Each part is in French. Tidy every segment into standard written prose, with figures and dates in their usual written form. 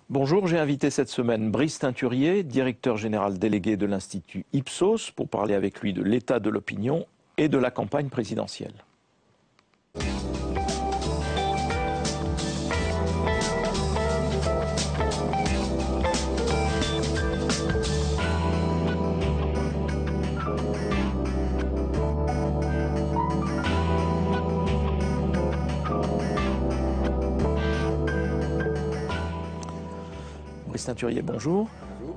Bonjour, j'ai invité cette semaine Brice Teinturier, directeur général délégué de l'Institut Ipsos, pour parler avec lui de l'état de l'opinion et de la campagne présidentielle. Brice Teinturier, bonjour.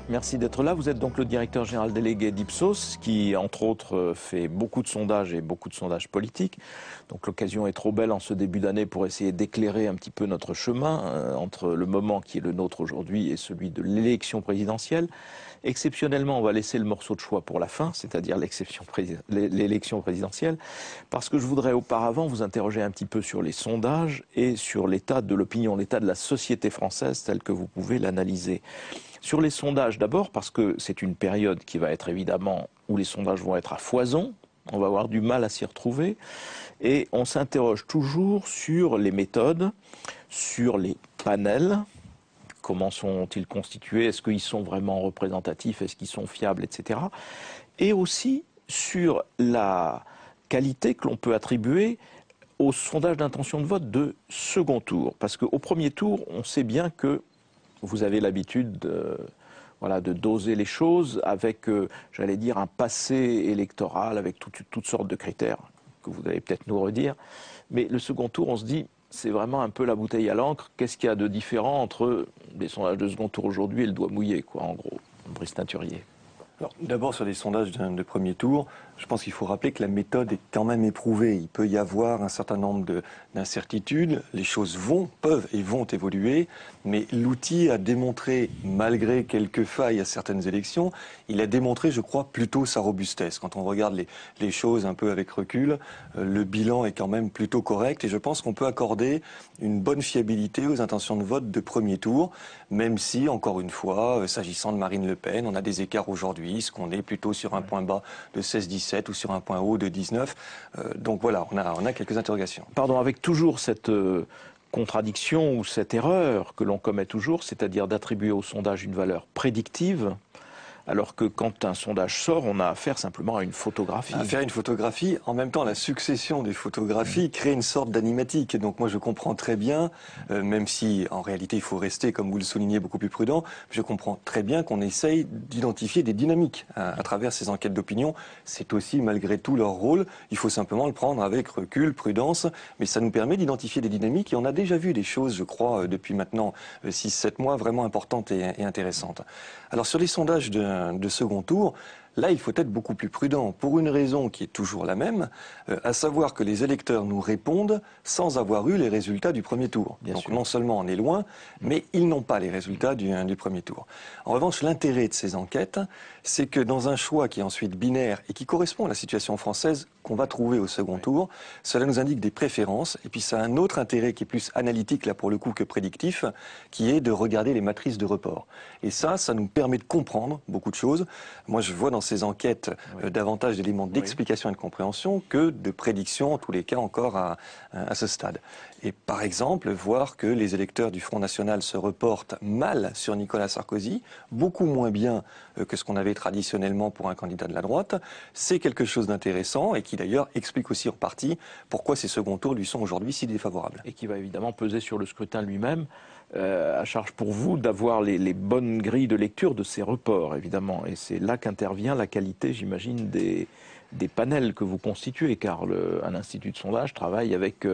Merci d'être là. Vous êtes donc le directeur général délégué d'Ipsos, qui, entre autres, fait beaucoup de sondages et beaucoup de sondages politiques. Donc l'occasion est trop belle en ce début d'année pour essayer d'éclairer un petit peu notre chemin entre le moment qui est le nôtre aujourd'hui et celui de l'élection présidentielle. Exceptionnellement, on va laisser le morceau de choix pour la fin, c'est-à-dire l'élection présidentielle, parce que je voudrais auparavant vous interroger un petit peu sur les sondages et sur l'état de l'opinion, l'état de la société française tel que vous pouvez l'analyser. Sur les sondages d'abord, parce que c'est une période qui va être évidemment où les sondages vont être à foison, on va avoir du mal à s'y retrouver, et on s'interroge toujours sur les méthodes, sur les panels. Comment sont-ils constitués? Est-ce qu'ils sont vraiment représentatifs? Est-ce qu'ils sont fiables, etc. Et aussi sur la qualité que l'on peut attribuer au sondage d'intention de vote de second tour. Parce qu'au premier tour, on sait bien que vous avez l'habitude de doser les choses avec, j'allais dire, un passé électoral, avec toutes sortes de critères que vous allez peut-être nous redire. Mais le second tour, on se dit, c'est vraiment un peu la bouteille à l'encre. Qu'est-ce qu'il y a de différent entre les sondages de second tour aujourd'hui et le doigt mouillé, quoi, en gros, Brice Teinturier? Alors, d'abord, sur les sondages de premier tour, je pense qu'il faut rappeler que la méthode est quand même éprouvée. Il peut y avoir un certain nombre d'incertitudes. Les choses peuvent et vont évoluer. Mais l'outil a démontré, malgré quelques failles à certaines élections, il a démontré, je crois, plutôt sa robustesse. Quand on regarde les choses un peu avec recul, le bilan est quand même plutôt correct. Et je pense qu'on peut accorder une bonne fiabilité aux intentions de vote de premier tour, même si, encore une fois, s'agissant de Marine Le Pen, on a des écarts aujourd'hui. Est-ce qu'on est plutôt sur un point bas de 16-17 ou sur un point haut de 19? Donc voilà, on a quelques interrogations. Pardon, avec toujours cette contradiction ou cette erreur que l'on commet toujours, c'est-à-dire d'attribuer au sondage une valeur prédictive, alors que quand un sondage sort, on a affaire simplement à une photographie. À faire une photographie, en même temps la succession des photographies crée une sorte d'animatique. Donc moi je comprends très bien, même si en réalité il faut rester, comme vous le soulignez, beaucoup plus prudent, je comprends très bien qu'on essaye d'identifier des dynamiques à travers ces enquêtes d'opinion. C'est aussi malgré tout leur rôle, il faut simplement le prendre avec recul, prudence, mais ça nous permet d'identifier des dynamiques et on a déjà vu des choses, je crois, depuis maintenant 6-7 mois vraiment importantes et intéressantes. Alors sur les sondages de second tour, là, il faut être beaucoup plus prudent, pour une raison qui est toujours la même, à savoir que les électeurs nous répondent sans avoir eu les résultats du premier tour. Bien Donc sûr. non seulement on est loin, mais ils n'ont pas les résultats du premier tour. En revanche, l'intérêt de ces enquêtes, c'est que dans un choix qui est ensuite binaire et qui correspond à la situation française qu'on va trouver au second tour, cela nous indique des préférences, et puis ça a un autre intérêt qui est plus analytique, là pour le coup, que prédictif, qui est de regarder les matrices de report. Et ça nous permet de comprendre beaucoup de choses. Moi, je vois dans ces enquêtes davantage d'éléments d'explication et de compréhension que de prédiction, en tous les cas encore à ce stade. Et par exemple, voir que les électeurs du Front National se reportent mal sur Nicolas Sarkozy, beaucoup moins bien que ce qu'on avait traditionnellement pour un candidat de la droite, c'est quelque chose d'intéressant et qui d'ailleurs explique aussi en partie pourquoi ces seconds tours lui sont aujourd'hui si défavorables. Et qui va évidemment peser sur le scrutin lui-même. À charge pour vous d'avoir les bonnes grilles de lecture de ces reports, évidemment. Et c'est là qu'intervient la qualité, j'imagine, des panels que vous constituez, car un institut de sondage travaille avec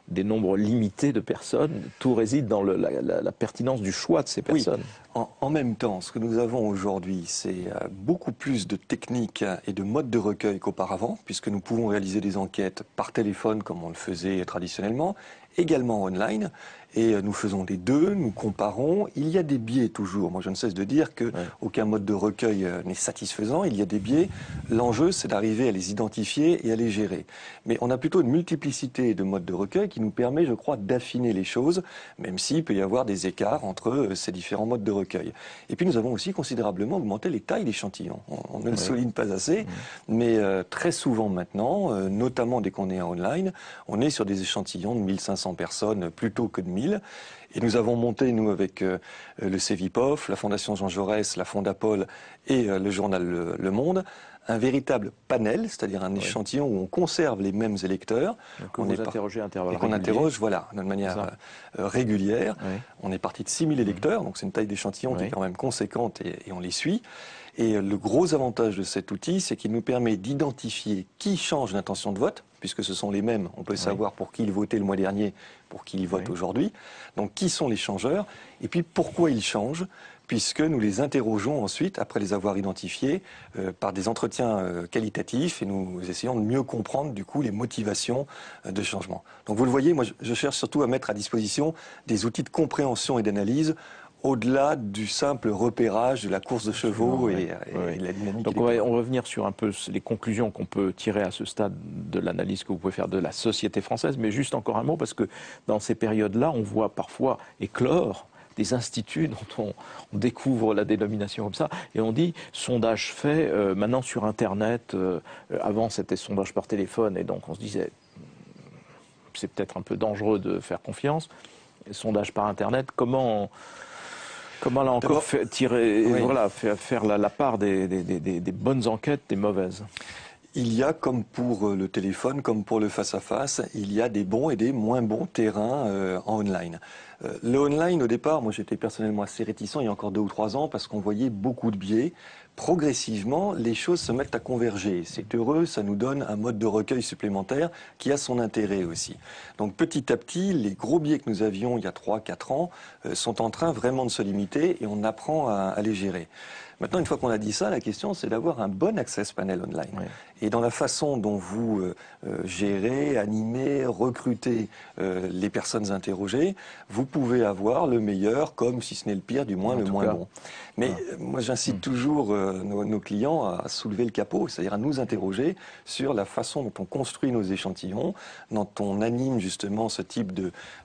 des nombres limités de personnes. Tout réside dans la pertinence du choix de ces personnes. Oui. En même temps, ce que nous avons aujourd'hui, c'est beaucoup plus de techniques et de modes de recueil qu'auparavant, puisque nous pouvons réaliser des enquêtes par téléphone comme on le faisait traditionnellement, également online, et nous faisons les deux, nous comparons. Il y a des biais toujours. Moi, je ne cesse de dire que aucun mode de recueil n'est satisfaisant. Il y a des biais. L'enjeu, c'est d'arriver à les identifier et à les gérer. Mais on a plutôt une multiplicité de modes de recueil qui nous permet, je crois, d'affiner les choses, même s'il peut y avoir des écarts entre ces différents modes de recueil. Et puis, nous avons aussi considérablement augmenté les tailles d'échantillons. On ne le souligne pas assez, mais très souvent maintenant, notamment dès qu'on est en online, on est sur des échantillons de 1500 500 personnes plutôt que de 1000. Et nous avons monté, nous, avec le CEVIPOF, la Fondation Jean Jaurès, la Fondapol et le journal Le Monde, un véritable panel, c'est-à-dire un échantillon où on conserve les mêmes électeurs. On est interrogé à intervalles réguliers. Et qu'on interroge, voilà, de manière régulière. Oui. On est parti de 6000 électeurs, donc c'est une taille d'échantillon qui est quand même conséquente et on les suit. Et le gros avantage de cet outil, c'est qu'il nous permet d'identifier qui change d'intention de vote, puisque ce sont les mêmes. On peut savoir pour qui ils votaient le mois dernier, pour qui ils votent aujourd'hui. Donc qui sont les changeurs, et puis pourquoi ils changent, puisque nous les interrogeons ensuite, après les avoir identifiés, par des entretiens qualitatifs, et nous essayons de mieux comprendre du coup les motivations de changement. Donc vous le voyez, moi je cherche surtout à mettre à disposition des outils de compréhension et d'analyse au-delà du simple repérage de la course de chevaux et la dynamique. Donc on va revenir sur un peu les conclusions qu'on peut tirer à ce stade de l'analyse que vous pouvez faire de la société française, mais juste encore un mot, parce que dans ces périodes-là, on voit parfois éclore des instituts dont on découvre la dénomination comme ça, et on dit sondage fait maintenant sur Internet, avant c'était sondage par téléphone, et donc on se disait c'est peut-être un peu dangereux de faire confiance, sondage par Internet, comment là encore faire la part des bonnes enquêtes, des mauvaises? Il y a, comme pour le téléphone, comme pour le face-à-face, il y a des bons et des moins bons terrains en online. Le online, au départ, moi j'étais personnellement assez réticent il y a encore 2 ou 3 ans parce qu'on voyait beaucoup de biais. Progressivement, les choses se mettent à converger. C'est heureux, ça nous donne un mode de recueil supplémentaire qui a son intérêt aussi. Donc petit à petit, les gros biais que nous avions il y a 3-4 ans sont en train vraiment de se limiter et on apprend à les gérer. Maintenant, une fois qu'on a dit ça, la question, c'est d'avoir un bon access panel online. Oui. Et dans la façon dont vous gérez, animez, recrutez les personnes interrogées, vous pouvez avoir le meilleur, comme si ce n'est le pire, du moins le moins bon. Mais moi, j'incite toujours nos clients à soulever le capot, c'est-à-dire à nous interroger sur la façon dont on construit nos échantillons, dont on anime justement ce type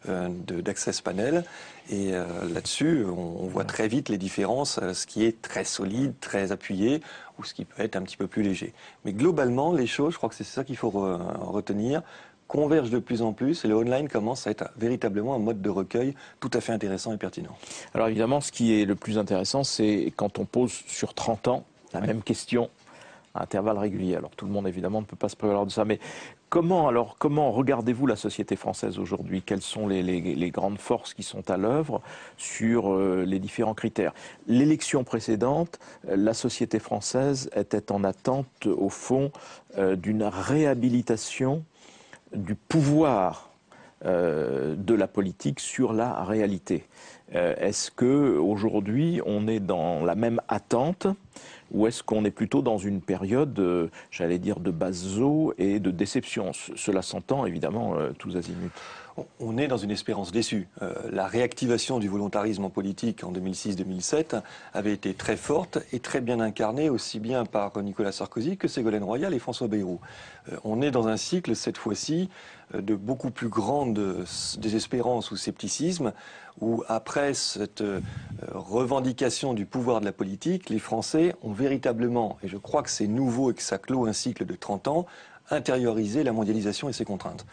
d'access panel. Et là-dessus, on voit très vite les différences, ce qui est très solide, très appuyé, ou ce qui peut être un petit peu plus léger. Mais globalement, les choses, je crois que c'est ça qu'il faut retenir, convergent de plus en plus et le online commence à être véritablement un mode de recueil tout à fait intéressant et pertinent. Alors évidemment, ce qui est le plus intéressant, c'est quand on pose sur 30 ans la même question à intervalles réguliers. Alors tout le monde évidemment ne peut pas se prévaloir de ça, mais comment regardez-vous la société française aujourd'hui? Quelles sont les grandes forces qui sont à l'œuvre sur les différents critères? L'élection précédente, la société française était en attente au fond d'une réhabilitation du pouvoir de la politique sur la réalité. Est-ce que aujourd'hui on est dans la même attente ou est-ce qu'on est plutôt dans une période, j'allais dire, de base eau et de déception? Cela s'entend évidemment tous azimuts. On est dans une espérance déçue. La réactivation du volontarisme en politique en 2006-2007 avait été très forte et très bien incarnée aussi bien par Nicolas Sarkozy que Ségolène Royal et François Bayrou. On est dans un cycle, cette fois-ci, de beaucoup plus grande désespérance ou scepticisme, où après cette revendication du pouvoir de la politique, les Français ont véritablement, et je crois que c'est nouveau et que ça clôt un cycle de 30 ans, intériorisé la mondialisation et ses contraintes.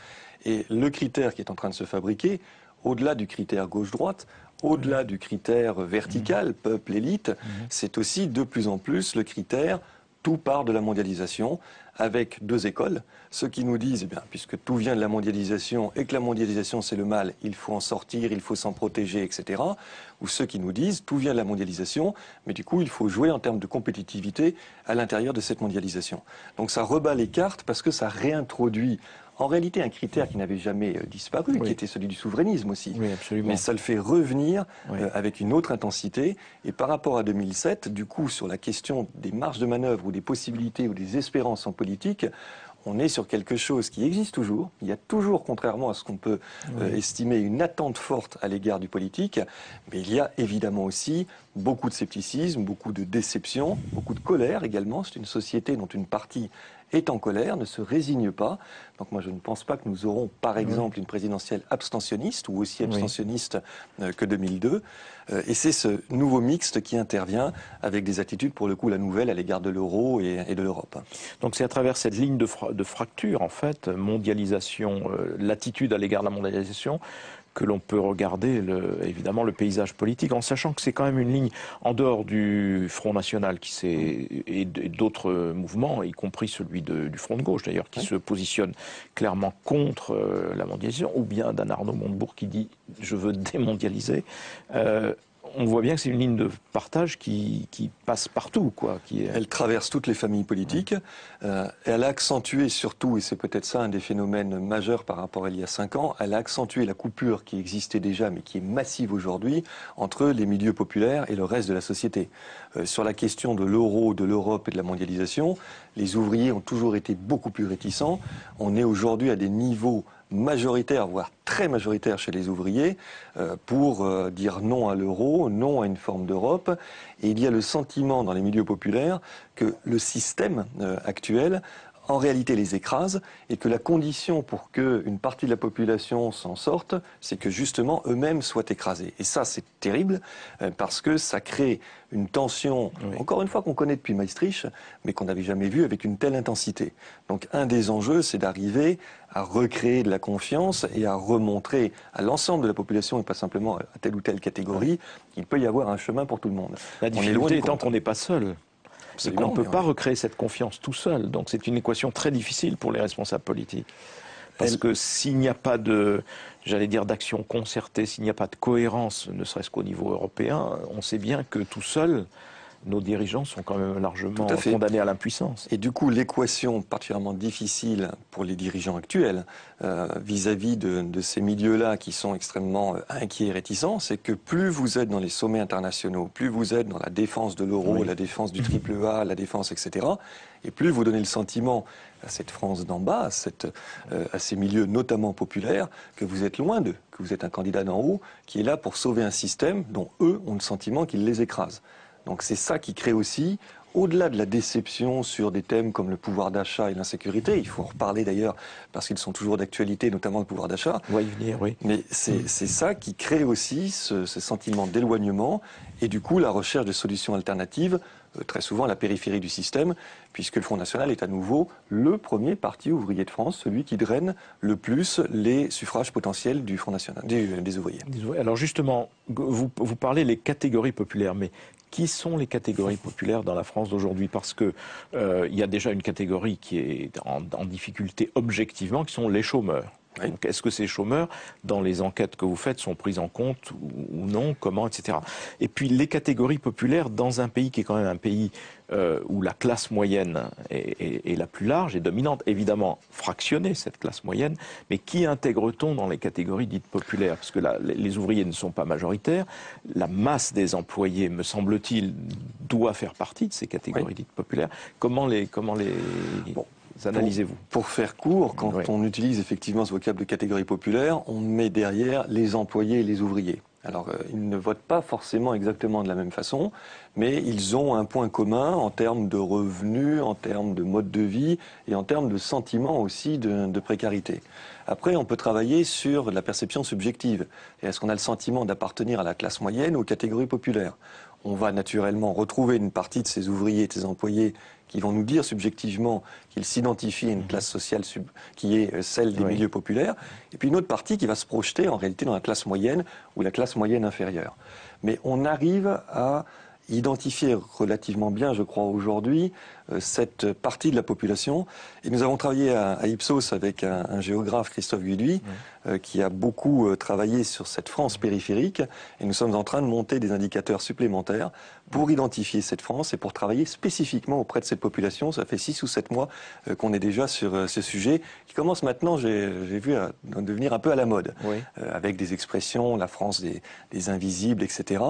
Et le critère qui est en train de se fabriquer, au-delà du critère gauche-droite, au-delà du critère vertical, peuple-élite, c'est aussi de plus en plus le critère tout part de la mondialisation, avec 2 écoles. Ceux qui nous disent, eh bien, puisque tout vient de la mondialisation et que la mondialisation c'est le mal, il faut en sortir, il faut s'en protéger, etc. Ou ceux qui nous disent, tout vient de la mondialisation, mais du coup il faut jouer en termes de compétitivité à l'intérieur de cette mondialisation. Donc ça rebat les cartes parce que ça réintroduit en réalité un critère qui n'avait jamais disparu, qui était celui du souverainisme aussi. Oui, absolument. Mais ça le fait revenir avec une autre intensité. Et par rapport à 2007, du coup, sur la question des marges de manœuvre ou des possibilités ou des espérances en politique, on est sur quelque chose qui existe toujours. Il y a toujours, contrairement à ce qu'on peut estimer, une attente forte à l'égard du politique. Mais il y a évidemment aussi beaucoup de scepticisme, beaucoup de déception, beaucoup de colère également. C'est une société dont une partie est en colère, ne se résigne pas. Donc moi je ne pense pas que nous aurons par exemple une présidentielle abstentionniste ou aussi abstentionniste que 2002. Et c'est ce nouveau mixte qui intervient avec des attitudes pour le coup la nouvelle à l'égard de l'euro et de l'Europe. Donc c'est à travers cette ligne de fracture en fait, mondialisation, l'attitude à l'égard de la mondialisation, que l'on peut regarder évidemment le paysage politique, en sachant que c'est quand même une ligne en dehors du Front National et d'autres mouvements, y compris celui du Front de gauche d'ailleurs, qui se positionne clairement contre la mondialisation, ou bien d'un Arnaud Montebourg qui dit « je veux démondialiser ». On voit bien que c'est une ligne de partage qui passe partout, quoi. Elle traverse toutes les familles politiques. Elle a accentué surtout, et c'est peut-être ça un des phénomènes majeurs par rapport à il y a 5 ans, elle a accentué la coupure qui existait déjà, mais qui est massive aujourd'hui, entre les milieux populaires et le reste de la société. Sur la question de l'euro, de l'Europe et de la mondialisation, les ouvriers ont toujours été beaucoup plus réticents. On est aujourd'hui à des niveaux majoritaire, voire très majoritaire chez les ouvriers, pour dire non à l'euro, non à une forme d'Europe. Et il y a le sentiment dans les milieux populaires que le système actuel, en réalité, les écrase, et que la condition pour qu'une partie de la population s'en sorte, c'est que justement eux-mêmes soient écrasés. Et ça, c'est terrible, parce que ça crée une tension, encore une fois, qu'on connaît depuis Maastricht, mais qu'on n'avait jamais vue avec une telle intensité. Donc un des enjeux, c'est d'arriver à recréer de la confiance et à remontrer à l'ensemble de la population, et pas simplement à telle ou telle catégorie, qu'il peut y avoir un chemin pour tout le monde. La difficulté étant qu'on n'est pas seul. Et qu'on ne peut pas recréer cette confiance tout seul. Donc c'est une équation très difficile pour les responsables politiques. Parce que s'il n'y a pas d'action concertée, s'il n'y a pas de cohérence, ne serait-ce qu'au niveau européen, on sait bien que tout seul, nos dirigeants sont quand même largement condamnés à l'impuissance. Et du coup, l'équation particulièrement difficile pour les dirigeants actuels vis-à-vis de ces milieux-là qui sont extrêmement inquiets et réticents, c'est que plus vous êtes dans les sommets internationaux, plus vous êtes dans la défense de l'euro, la défense du triple A, la défense, etc., et plus vous donnez le sentiment à cette France d'en bas, à ces milieux notamment populaires, que vous êtes loin d'eux, que vous êtes un candidat d'en haut qui est là pour sauver un système dont eux ont le sentiment qu'il les écrase. Donc c'est ça qui crée aussi, au-delà de la déception sur des thèmes comme le pouvoir d'achat et l'insécurité, il faut en reparler d'ailleurs parce qu'ils sont toujours d'actualité, notamment le pouvoir d'achat. On va y venir, oui. Mais c'est ça qui crée aussi ce sentiment d'éloignement et du coup la recherche de solutions alternatives, très souvent à la périphérie du système, puisque le Front National est à nouveau le premier parti ouvrier de France, celui qui draine le plus les suffrages potentiels du Front National, des ouvriers. Alors justement, vous parlez des catégories populaires, mais qui sont les catégories populaires dans la France d'aujourd'hui? Parce que il y a déjà une catégorie qui est en difficulté objectivement, qui sont les chômeurs. Oui. Donc, est-ce que ces chômeurs, dans les enquêtes que vous faites, sont pris en compte ou non, comment, etc. Et puis les catégories populaires dans un pays qui est quand même un pays où la classe moyenne est la plus large et dominante, évidemment fractionnée cette classe moyenne, mais qui intègre-t-on dans les catégories dites populaires? Parce que là, les ouvriers ne sont pas majoritaires, la masse des employés, me semble-t-il, doit faire partie de ces catégories dites populaires. Comment les analysez-vous? Pour faire court, quand on utilise effectivement ce vocable de catégorie populaire, on met derrière les employés et les ouvriers. Alors, ils ne votent pas forcément exactement de la même façon, mais ils ont un point commun en termes de revenus, en termes de mode de vie et en termes de sentiment aussi de précarité. Après, on peut travailler sur la perception subjective. Est-ce qu'on a le sentiment d'appartenir à la classe moyenne ou aux catégories populaires? On va naturellement retrouver une partie de ces ouvriers et de ces employés qui vont nous dire subjectivement qu'ils s'identifient à une classe sociale qui est celle des milieux populaires, et puis une autre partie qui va se projeter en réalité dans la classe moyenne ou la classe moyenne inférieure. Mais on arrive à identifier relativement bien, je crois, aujourd'hui, cette partie de la population. Et nous avons travaillé à Ipsos avec un géographe, Christophe Guilluy, qui a beaucoup travaillé sur cette France périphérique. Et nous sommes en train de monter des indicateurs supplémentaires pour identifier cette France et pour travailler spécifiquement auprès de cette population. Ça fait 6 ou 7 mois qu'on est déjà sur ce sujet qui commence maintenant, j'ai vu, à devenir un peu à la mode, avec des expressions, la France des invisibles, etc.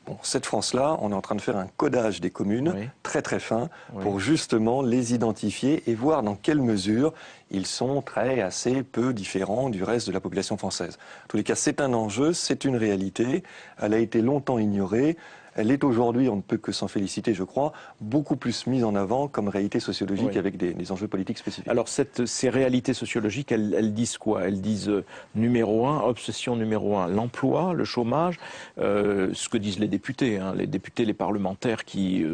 Bon, cette France-là, on est en train de faire un codage des communes très très fin pour justement les identifier et voir dans quelle mesure ils sont assez peu différents du reste de la population française. En tous les cas, c'est un enjeu, c'est une réalité, elle a été longtemps ignorée. Elle est aujourd'hui, on ne peut que s'en féliciter, je crois, beaucoup plus mise en avant comme réalité sociologique avec des enjeux politiques spécifiques. Alors ces réalités sociologiques, elles disent quoi? Elles disent numéro un, obsession numéro un, l'emploi, le chômage, ce que disent les députés, hein, les parlementaires qui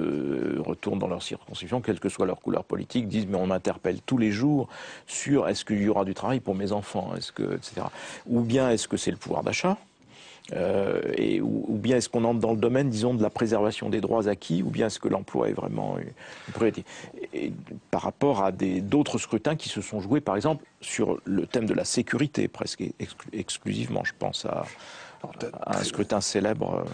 retournent dans leur circonscription, quelle que soit leur couleur politique, disent mais on m'interpelle tous les jours sur est-ce qu'il y aura du travail pour mes enfants, etc. Ou bien est-ce que c'est le pouvoir d'achat? Ou bien est-ce qu'on entre dans le domaine, disons, de la préservation des droits acquis, ou bien est-ce que l'emploi est vraiment une priorité? Et par rapport à d'autres scrutins qui se sont joués, par exemple, sur le thème de la sécurité, presque exclusivement, je pense à un scrutin célèbre,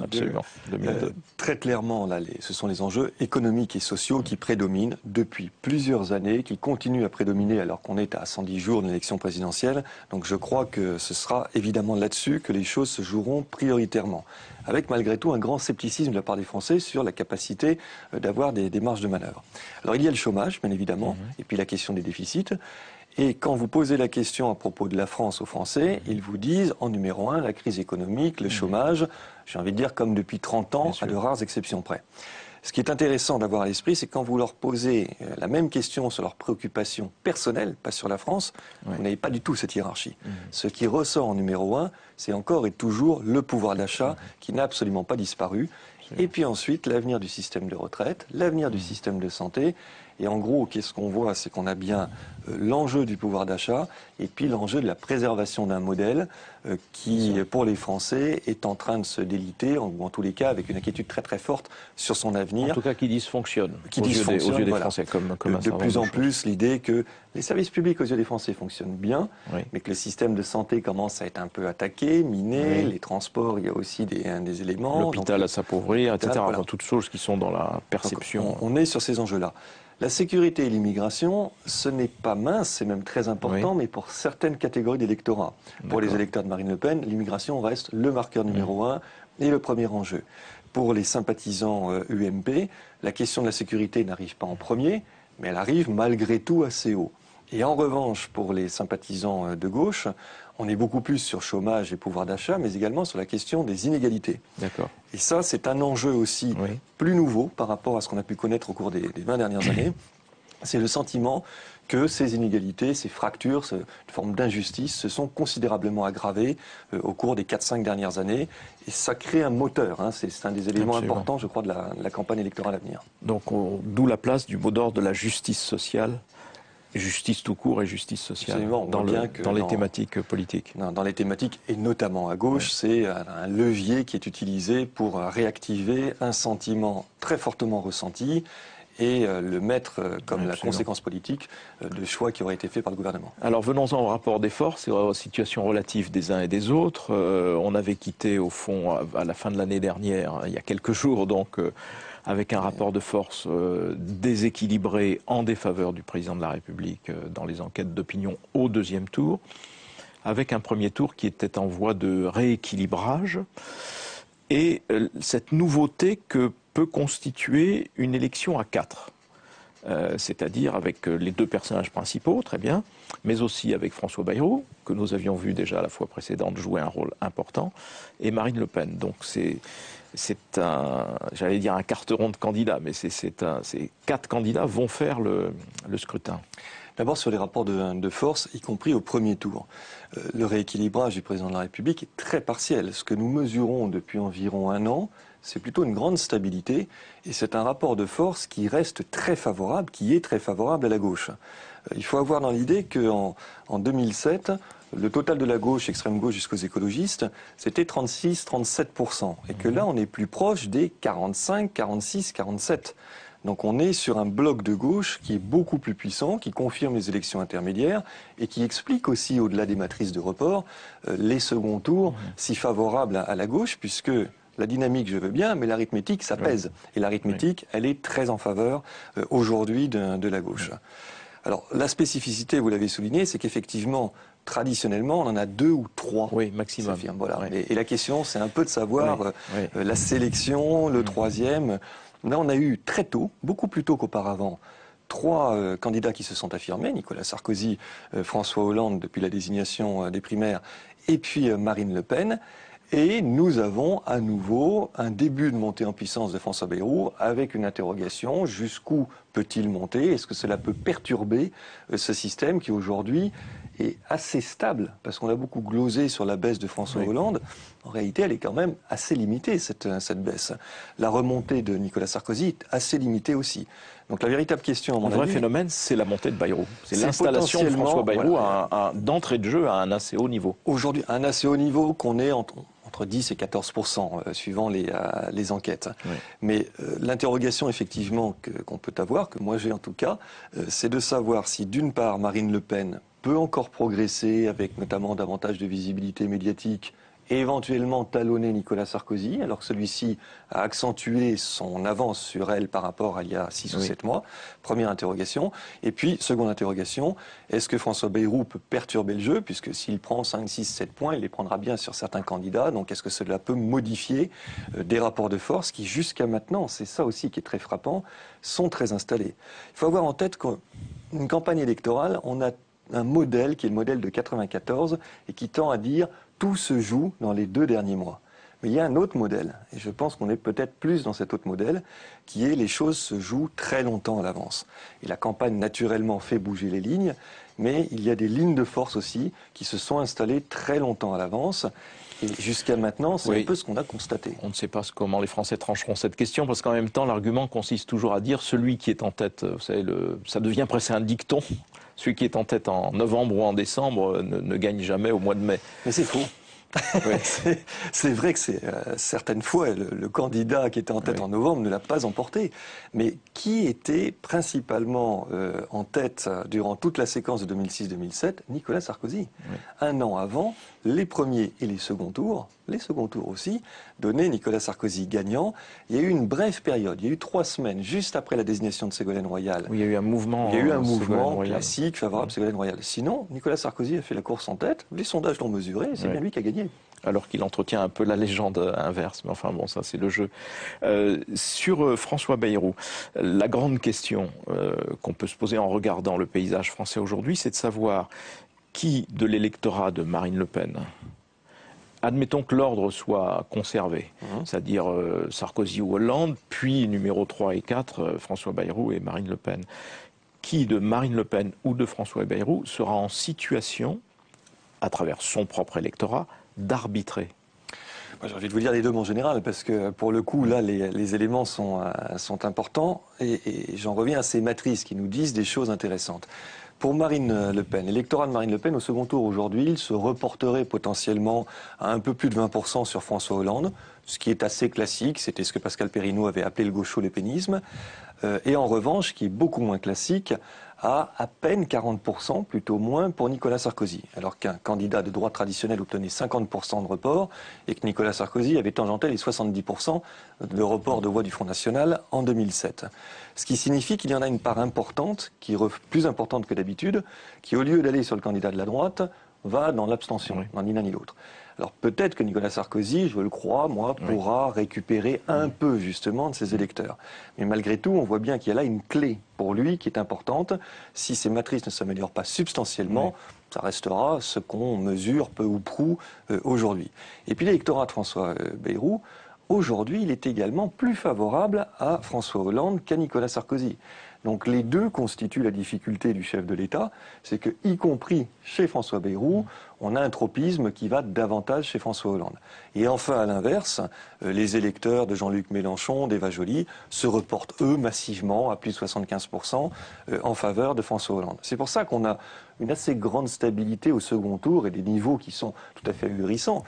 absolument, 2002. Très clairement, là, ce sont les enjeux économiques et sociaux qui prédominent depuis plusieurs années, qui continuent à prédominer alors qu'on est à 110 jours de l'élection présidentielle. Donc je crois que ce sera évidemment là-dessus que les choses se joueront prioritairement. Avec malgré tout un grand scepticisme de la part des Français sur la capacité d'avoir des marges de manœuvre. Alors il y a le chômage, bien évidemment, et puis la question des déficits. Et quand vous posez la question à propos de la France aux Français, ils vous disent en numéro un la crise économique, le chômage, j'ai envie de dire comme depuis 30 ans, à de rares exceptions près. Ce qui est intéressant d'avoir à l'esprit, c'est quand vous leur posez la même question sur leurs préoccupations personnelles, pas sur la France, vous n'avez pas du tout cette hiérarchie. Ce qui ressort en numéro un, c'est encore et toujours le pouvoir d'achat qui n'a absolument pas disparu. Et puis ensuite, l'avenir du système de retraite, l'avenir du système de santé. Et en gros, qu'est-ce qu'on voit? C'est qu'on a bien l'enjeu du pouvoir d'achat et puis l'enjeu de la préservation d'un modèle qui, pour les Français, est en train de se déliter, ou en tous les cas avec une inquiétude très très forte sur son avenir. En tout cas, qui dysfonctionne aux yeux des Français. Comme de plus en plus, l'idée que les services publics aux yeux des Français fonctionnent bien, mais que le système de santé commence à être un peu attaqué, miné, les transports, il y a aussi des éléments. L'hôpital à s'appauvrir, etc. Voilà. Toutes choses qui sont dans la perception. Donc, on est sur ces enjeux-là. La sécurité et l'immigration, ce n'est pas mince, c'est même très important, mais pour certaines catégories d'électorats. Pour les électeurs de Marine Le Pen, l'immigration reste le marqueur numéro un et le premier enjeu. Pour les sympathisants UMP, la question de la sécurité n'arrive pas en premier, mais elle arrive malgré tout assez haut. Et en revanche, pour les sympathisants de gauche, on est beaucoup plus sur chômage et pouvoir d'achat, mais également sur la question des inégalités. D'accord. Et ça, c'est un enjeu aussi plus nouveau par rapport à ce qu'on a pu connaître au cours des 20 dernières années. C'est le sentiment que ces inégalités, ces fractures, cette forme d'injustice se sont considérablement aggravées au cours des 4-5 dernières années. Et ça crée un moteur. Hein. C'est un des éléments importants, je crois, de la campagne électorale à venir. Donc, d'où la place du mot d'ordre de la justice sociale. Justice tout court et justice sociale dans les thématiques politiques. Dans les thématiques, et notamment à gauche, c'est un levier qui est utilisé pour réactiver un sentiment très fortement ressenti et le mettre comme la conséquence politique de choix qui auraient été faits par le gouvernement. Alors venons-en au rapport des forces et aux situations relatives des uns et des autres. On avait quitté au fond à la fin de l'année dernière, il y a quelques jours donc, avec un rapport de force déséquilibré en défaveur du président de la République dans les enquêtes d'opinion au deuxième tour, avec un premier tour qui était en voie de rééquilibrage, et cette nouveauté que peut constituer une élection à 4, c'est-à-dire avec les deux personnages principaux, très bien, mais aussi avec François Bayrou, que nous avions vu déjà la fois précédente jouer un rôle important, et Marine Le Pen. Donc c'est j'allais dire un carteron de candidats, mais ces 4 candidats vont faire le scrutin. D'abord sur les rapports de force, y compris au premier tour. Le rééquilibrage du président de la République est très partiel. Ce que nous mesurons depuis environ 1 an, c'est plutôt une grande stabilité, et c'est un rapport de force qui reste très favorable, qui est très favorable à la gauche. Il faut avoir dans l'idée qu'en 2007, le total de la gauche, extrême gauche jusqu'aux écologistes, c'était 36-37%. Et que là, on est plus proche des 45, 46, 47. Donc on est sur un bloc de gauche qui est beaucoup plus puissant, qui confirme les élections intermédiaires et qui explique aussi, au-delà des matrices de report, les seconds tours si favorables à la gauche, puisque la dynamique, je veux bien, mais l'arithmétique, ça pèse. Et l'arithmétique, elle est très en faveur aujourd'hui de la gauche. Alors la spécificité, vous l'avez souligné, c'est qu'effectivement, traditionnellement, on en a 2 ou 3. Oui, maximum. Voilà. Et la question, c'est un peu de savoir la sélection, le troisième. Là, on a eu très tôt, beaucoup plus tôt qu'auparavant, trois candidats qui se sont affirmés, Nicolas Sarkozy, François Hollande depuis la désignation des primaires, et puis Marine Le Pen. Et nous avons à nouveau un début de montée en puissance de François Bayrou avec une interrogation, jusqu'où peut-il monter? Est-ce que cela peut perturber ce système qui aujourd'hui est assez stable? Parce qu'on a beaucoup glosé sur la baisse de François Hollande. En réalité, elle est quand même assez limitée, cette baisse. La remontée de Nicolas Sarkozy est assez limitée aussi. Donc la véritable question, à mon avis... Le vrai phénomène, c'est la montée de Bayrou. C'est l'installation de François Bayrou d'entrée de jeu à un assez haut niveau. Aujourd'hui, un assez haut niveau qu'on est entre 10 et 14%, suivant les enquêtes. Oui. Mais l'interrogation, effectivement, qu'on peut avoir, que moi j'ai en tout cas, c'est de savoir si, d'une part, Marine Le Pen peut encore progresser avec notamment davantage de visibilité médiatique, et éventuellement talonner Nicolas Sarkozy, alors que celui-ci a accentué son avance sur elle par rapport à il y a 6 ou 7 mois. Première interrogation. Et puis, seconde interrogation, est-ce que François Bayrou peut perturber le jeu? Puisque s'il prend 5, 6, 7 points, il les prendra bien sur certains candidats. Donc, est-ce que cela peut modifier des rapports de force qui, jusqu'à maintenant, c'est ça aussi qui est très frappant, sont très installés? Il faut avoir en tête qu'une campagne électorale, on a un modèle qui est le modèle de 94 et qui tend à dire tout se joue dans les 2 derniers mois. Mais il y a un autre modèle, et je pense qu'on est peut-être plus dans cet autre modèle, qui est les choses se jouent très longtemps à l'avance. Et la campagne, naturellement, fait bouger les lignes, mais il y a des lignes de force aussi qui se sont installées très longtemps à l'avance. Et jusqu'à maintenant, c'est un peu ce qu'on a constaté. On ne sait pas comment les Français trancheront cette question, parce qu'en même temps, l'argument consiste toujours à dire celui qui est en tête, vous savez, ça devient presque un dicton. Celui qui est en tête en novembre ou en décembre ne gagne jamais au mois de mai. Mais c'est faux. C'est vrai que certaines fois, le candidat qui était en tête en novembre ne l'a pas emporté. Mais qui était principalement en tête durant toute la séquence de 2006-2007? Nicolas Sarkozy. Un an avant, les premiers et les seconds tours aussi, donnaient Nicolas Sarkozy gagnant. Il y a eu une brève période, il y a eu 3 semaines, juste après la désignation de Ségolène Royal. Oui, il y a eu un mouvement, classique favorable à Ségolène Royal. Sinon, Nicolas Sarkozy a fait la course en tête, les sondages l'ont mesuré, et c'est bien lui qui a gagné. Alors qu'il entretient un peu la légende inverse, mais enfin bon, ça c'est le jeu. Sur François Bayrou, la grande question qu'on peut se poser en regardant le paysage français aujourd'hui, c'est de savoir qui de l'électorat de Marine Le Pen, admettons que l'ordre soit conservé, c'est-à-dire Sarkozy ou Hollande, puis numéro 3 et 4, François Bayrou et Marine Le Pen. Qui de Marine Le Pen ou de François Bayrou sera en situation, à travers son propre électorat, d'arbitrer? J'ai envie de vous dire les deux en général, parce que pour le coup, là, les éléments sont importants, et j'en reviens à ces matrices qui nous disent des choses intéressantes. Pour Marine Le Pen, l'électorat de Marine Le Pen au second tour aujourd'hui, il se reporterait potentiellement à un peu plus de 20% sur François Hollande, ce qui est assez classique, c'était ce que Pascal Perrineau avait appelé le gaucho-lépénisme. Et en revanche, ce qui est beaucoup moins classique, à peine 40%, plutôt moins, pour Nicolas Sarkozy. Alors qu'un candidat de droite traditionnel obtenait 50% de report et que Nicolas Sarkozy avait tangenté les 70% de report de voix du Front National en 2007. Ce qui signifie qu'il y en a une part importante, qui est plus importante que d'habitude, qui au lieu d'aller sur le candidat de la droite, va dans l'abstention, dans ni l'un ni l'autre. Alors peut-être que Nicolas Sarkozy, je le crois, pourra récupérer un peu justement de ses électeurs. Mais malgré tout, on voit bien qu'il y a là une clé pour lui qui est importante. Si ces matrices ne s'améliorent pas substantiellement, ça restera ce qu'on mesure peu ou prou aujourd'hui. Et puis l'électorat de François Bayrou, aujourd'hui, il est également plus favorable à François Hollande qu'à Nicolas Sarkozy. Donc les deux constituent la difficulté du chef de l'État, c'est que, y compris chez François Bayrou, on a un tropisme qui va davantage chez François Hollande. Et enfin, à l'inverse, les électeurs de Jean-Luc Mélenchon, d'Eva Joly, se reportent, eux, massivement, à plus de 75%, en faveur de François Hollande. C'est pour ça qu'on a une assez grande stabilité au second tour et des niveaux qui sont tout à fait ahurissants.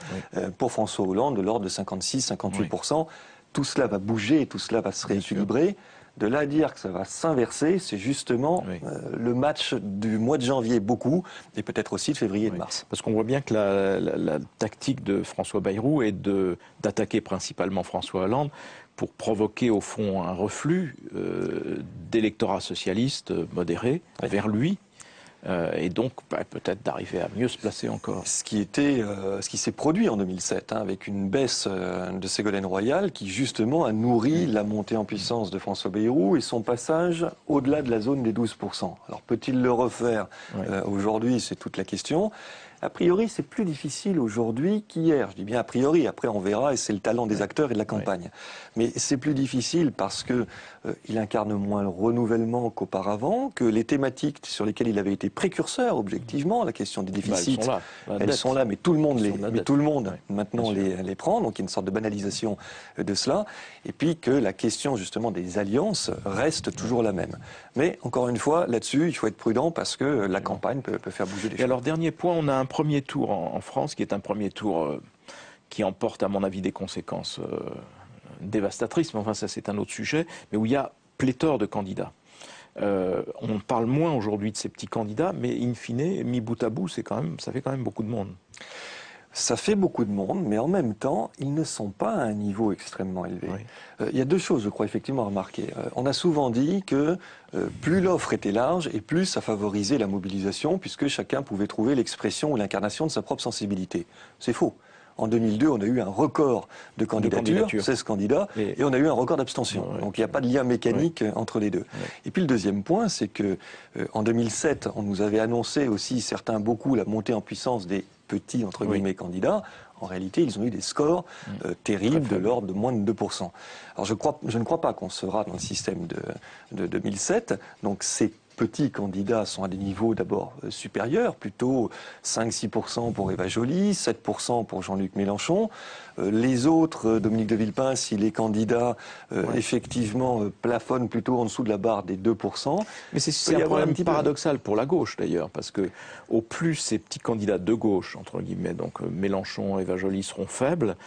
Pour François Hollande, de l'ordre de 56-58%. Tout cela va bouger, tout cela va se rééquilibrer. De là à dire que ça va s'inverser, c'est justement le match du mois de janvier beaucoup, et peut-être aussi de février et de mars. Parce qu'on voit bien que la tactique de François Bayrou est d'attaquer principalement François Hollande pour provoquer au fond un reflux d'électorat socialiste modéré vers lui, et donc peut-être d'arriver à mieux se placer encore. Ce qui s'est produit en 2007, avec une baisse de Ségolène Royal qui justement a nourri la montée en puissance de François Bayrou et son passage au-delà de la zone des 12%. Alors peut-il le refaire aujourd'hui, c'est toute la question. A priori, c'est plus difficile aujourd'hui qu'hier. Je dis bien a priori, après on verra, et c'est le talent des acteurs et de la campagne. Mais c'est plus difficile parce que il incarne moins le renouvellement qu'auparavant, que les thématiques sur lesquelles il avait été précurseur, objectivement, la question des déficits, elles sont là, mais tout le monde maintenant les prend, donc il y a une sorte de banalisation de cela, et puis que la question justement des alliances reste toujours la même. Mais encore une fois, là-dessus, il faut être prudent parce que la campagne peut faire bouger les choses. Et alors, dernier point, on a un premier tour en France qui est un premier tour qui emporte, à mon avis, des conséquences dévastatrices, mais enfin ça c'est un autre sujet, mais où il y a pléthore de candidats. On parle moins aujourd'hui de ces petits candidats, mais in fine, mis bout à bout, ça fait quand même beaucoup de monde. Ça fait beaucoup de monde, mais en même temps, ils ne sont pas à un niveau extrêmement élevé. Il y a deux choses, je crois, effectivement, à remarquer. On a souvent dit que plus l'offre était large et plus ça favorisait la mobilisation, puisque chacun pouvait trouver l'expression ou l'incarnation de sa propre sensibilité. C'est faux. En 2002, on a eu un record de candidatures, 16 candidats, et on a eu un record d'abstention. Donc il n'y a pas de lien mécanique entre les deux. Et puis le deuxième point, c'est que en 2007, on nous avait annoncé aussi, beaucoup, la montée en puissance des petits, entre guillemets, candidats. En réalité, ils ont eu des scores terribles de l'ordre de moins de 2%. Alors je ne crois pas qu'on sera dans le système de 2007. Donc c'est petits candidats sont à des niveaux d'abord supérieurs, plutôt 5-6% pour Eva Joly, 7% pour Jean-Luc Mélenchon. Les autres, Dominique de Villepin, si les candidats effectivement plafonnent plutôt en dessous de la barre des 2%. Mais c'est un problème paradoxal pour la gauche d'ailleurs, parce que au plus ces petits candidats de gauche, entre guillemets, donc Mélenchon, Eva Joly seront faibles,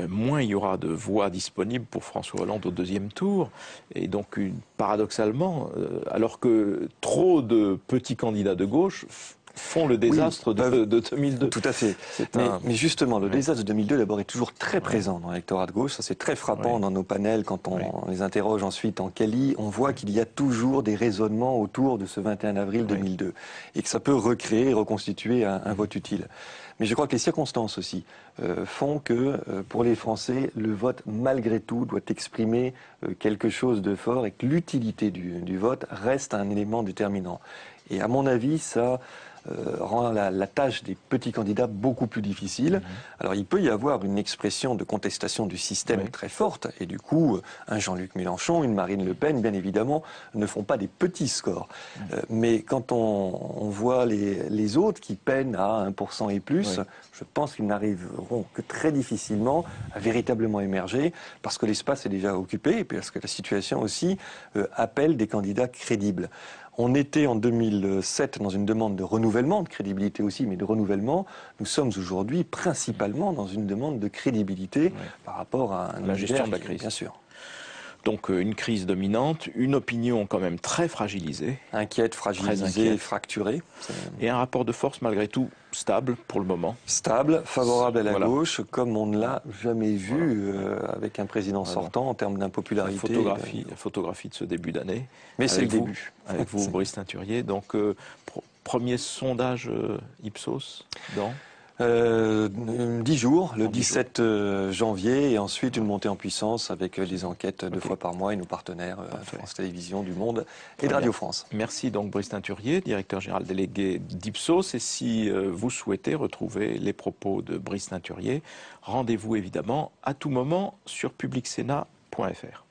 moins il y aura de voix disponibles pour François Hollande au deuxième tour. Et donc, paradoxalement, alors que trop de petits candidats de gauche font le désastre de 2002. Tout à fait. Mais justement, le désastre de 2002, d'abord, est toujours très présent dans l'électorat de gauche. Ça, c'est très frappant dans nos panels quand on les interroge ensuite en quali. On voit qu'il y a toujours des raisonnements autour de ce 21 avril 2002 et que ça peut recréer et reconstituer un vote utile. Mais je crois que les circonstances aussi font que, pour les Français, le vote, malgré tout, doit exprimer quelque chose de fort et que l'utilité du vote reste un élément déterminant. Et à mon avis, ça rend la tâche des petits candidats beaucoup plus difficile. Alors il peut y avoir une expression de contestation du système très forte, et du coup, un Jean-Luc Mélenchon, une Marine Le Pen, bien évidemment, ne font pas des petits scores. Mais quand on voit les autres qui peinent à 1% et plus, je pense qu'ils n'arriveront que très difficilement à véritablement émerger, parce que l'espace est déjà occupé, et parce que la situation aussi appelle des candidats crédibles. On était en 2007 dans une demande de renouvellement, de crédibilité aussi, mais de renouvellement. Nous sommes aujourd'hui principalement dans une demande de crédibilité par rapport à la gestion de la crise. Bien sûr. Donc une crise dominante, une opinion quand même très fragilisée. Inquiète, fragilisée, fracturée. Et un rapport de force malgré tout stable pour le moment. Stable, favorable à la gauche, comme on ne l'a jamais vu avec un président sortant en termes d'impopularité. La photographie de ce début d'année. Mais c'est le début. Avec vous, Brice Teinturier. Donc premier sondage Ipsos dans 10 jours, le 17 janvier, et ensuite une montée en puissance avec les enquêtes 2 fois par mois et nos partenaires France Télévisions, du Monde et de Radio France. Merci donc Brice Teinturier, directeur général délégué d'Ipsos. Et si vous souhaitez retrouver les propos de Brice Teinturier, rendez-vous évidemment à tout moment sur publicsénat.fr.